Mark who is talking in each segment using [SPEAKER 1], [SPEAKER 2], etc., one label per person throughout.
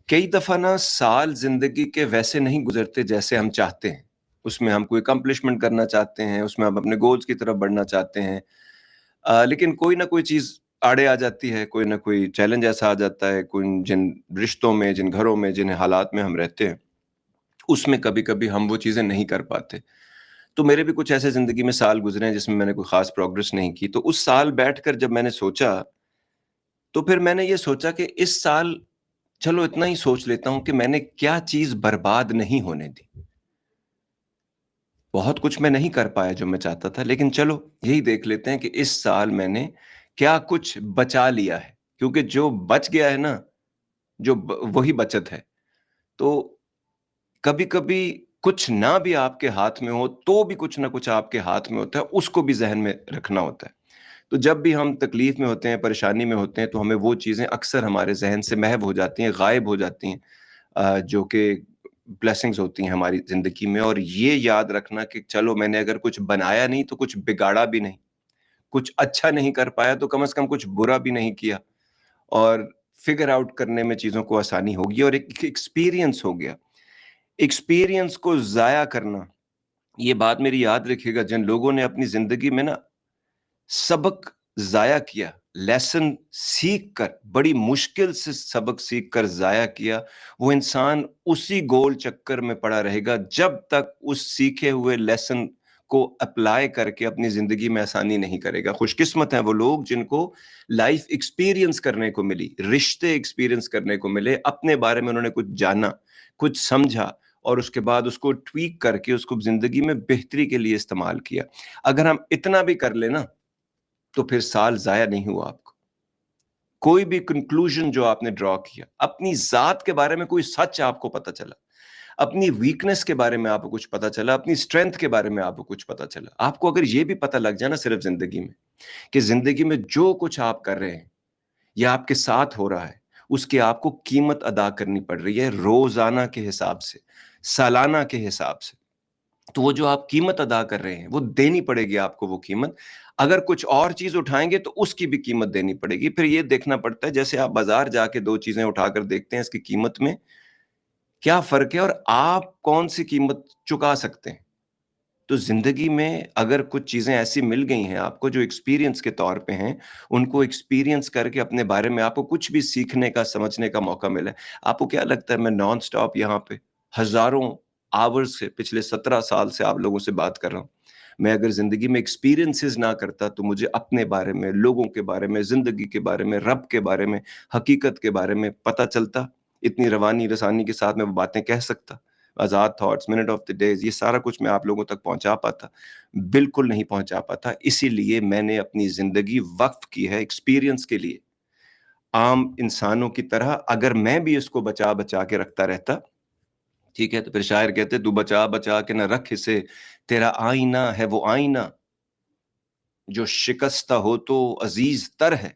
[SPEAKER 1] کئی دفعہ نا سال زندگی کے ویسے نہیں گزرتے جیسے ہم چاہتے ہیں. اس میں ہم کوئی اکمپلشمنٹ کرنا چاہتے ہیں، اس میں ہم اپنے گولز کی طرف بڑھنا چاہتے ہیں. لیکن کوئی نہ کوئی چیز آڑے آ جاتی ہے، کوئی نہ کوئی چیلنج ایسا آ جاتا ہے، کوئی جن رشتوں میں، جن گھروں میں، جن حالات میں ہم رہتے ہیں، اس میں کبھی کبھی ہم وہ چیزیں نہیں کر پاتے. تو میرے بھی کچھ ایسے زندگی میں سال گزرے ہیں جس میں نے کوئی خاص پروگرس نہیں کی. تو اس سال بیٹھ کر جب میں نے سوچا، تو پھر میں نے یہ سوچا کہ اس سال چلو اتنا ہی سوچ لیتا ہوں کہ میں نے کیا چیز برباد نہیں ہونے دی. بہت کچھ میں نہیں کر پایا جو میں چاہتا تھا، لیکن چلو یہی دیکھ لیتے ہیں کہ اس سال میں نے کیا کچھ بچا لیا ہے. کیونکہ جو بچ گیا ہے نا، وہی بچت ہے. تو کبھی کبھی کچھ نہ بھی آپ کے ہاتھ میں ہو تو بھی کچھ نہ کچھ آپ کے ہاتھ میں ہوتا ہے، اس کو بھی ذہن میں رکھنا ہوتا ہے. تو جب بھی ہم تکلیف میں ہوتے ہیں، پریشانی میں ہوتے ہیں، تو ہمیں وہ چیزیں اکثر ہمارے ذہن سے محو ہو جاتی ہیں، غائب ہو جاتی ہیں، جو کہ بلیسنگز ہوتی ہیں ہماری زندگی میں. اور یہ یاد رکھنا کہ چلو میں نے اگر کچھ بنایا نہیں تو کچھ بگاڑا بھی نہیں، کچھ اچھا نہیں کر پایا تو کم از کم کچھ برا بھی نہیں کیا، اور فگر آؤٹ کرنے میں چیزوں کو آسانی ہوگی، اور ایک ایکسپیرینس ہو گیا. ایکسپیرینس کو ضائع کرنا، یہ بات میری یاد رکھیے گا. جن لوگوں نے اپنی زندگی میں نا سبق ضائع کیا، لیسن سیکھ کر، بڑی مشکل سے سبق سیکھ کر ضائع کیا، وہ انسان اسی گول چکر میں پڑا رہے گا جب تک اس سیکھے ہوئے لیسن کو اپلائی کر کے اپنی زندگی میں آسانی نہیں کرے گا. خوش قسمت ہیں وہ لوگ جن کو لائف ایکسپیرینس کرنے کو ملی، رشتے ایکسپیرینس کرنے کو ملے، اپنے بارے میں انہوں نے کچھ جانا، کچھ سمجھا، اور اس کے بعد اس کو ٹویک کر کے اس کو زندگی میں بہتری کے لیے استعمال کیا. اگر ہم اتنا بھی کر لیں نا، تو پھر سال ضائع نہیں ہوا آپ کو. کوئی بھی کنکلوژن جو آپ نے ڈرا کیا، اپنی ذات کے بارے میں کوئی سچ آپ کو پتا چلا، اپنی ویکنس کے بارے میں آپ کو کچھ پتا چلا، اپنی اسٹرینتھ کے بارے میں آپ کو کچھ پتا چلا، آپ کو اگر یہ بھی پتا لگ جائے نا صرف زندگی میں، کہ زندگی میں جو کچھ آپ کر رہے ہیں یا آپ کے ساتھ ہو رہا ہے، اس کی آپ کو قیمت ادا کرنی پڑ رہی ہے، روزانہ کے حساب سے، سالانہ کے حساب سے. تو وہ جو آپ قیمت ادا کر رہے ہیں، وہ دینی پڑے گی آپ کو وہ قیمت. اگر کچھ اور چیز اٹھائیں گے تو اس کی بھی قیمت دینی پڑے گی. پھر یہ دیکھنا پڑتا ہے، جیسے آپ بازار جا کے دو چیزیں اٹھا کر دیکھتے ہیں اس کی قیمت میں کیا فرق ہے اور آپ کون سی قیمت چکا سکتے ہیں. تو زندگی میں اگر کچھ چیزیں ایسی مل گئی ہیں آپ کو جو ایکسپیرینس کے طور پہ ہیں، ان کو ایکسپیرینس کر کے اپنے بارے میں آپ کو کچھ بھی سیکھنے کا، سمجھنے کا موقع ملا ہے. آپ کو کیا لگتا ہے میں نان سٹاپ یہاں پہ ہزاروں آورز سے پچھلے 17 سال سے آپ لوگوں سے بات کر رہا ہوں؟ میں اگر زندگی میں ایکسپیرینسز نہ کرتا تو مجھے اپنے بارے میں، لوگوں کے بارے میں، زندگی کے بارے میں، رب کے بارے میں، حقیقت کے بارے میں پتہ چلتا؟ اتنی روانی رسانی کے ساتھ میں وہ باتیں کہہ سکتا؟ آزاد thoughts, mint of the days, یہ سارا کچھ میں آپ لوگوں تک پہنچا پاتا؟ بالکل نہیں پہنچا پاتا. اسی لیے میں نے اپنی زندگی وقف کی ہے ایکسپیرینس کے لیے. عام انسانوں کی طرح اگر میں بھی اس کو بچا بچا کے رکھتا رہتا، ٹھیک ہے، تو پھر شاعر کہتے تو بچا بچا کے نہ رکھ اسے، تیرا آئینہ ہے وہ آئینہ، جو شکستہ ہو تو عزیز تر ہے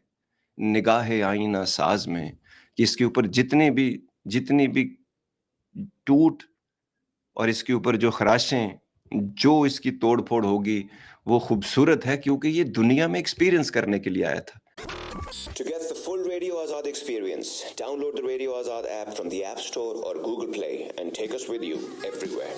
[SPEAKER 1] نگاہ آئینہ ساز میں. کہ اس کے اوپر جتنی بھی ٹوٹ، اور اس کے اوپر جو خراشیں، جو اس کی توڑ پھوڑ ہوگی، وہ خوبصورت ہے کیونکہ یہ دنیا میں ایکسپیرینس کرنے کے لیے آیا تھا.
[SPEAKER 2] To get the full Radio Azad experience, download the Radio Azad app from the App Store or Google Play and take us with you everywhere.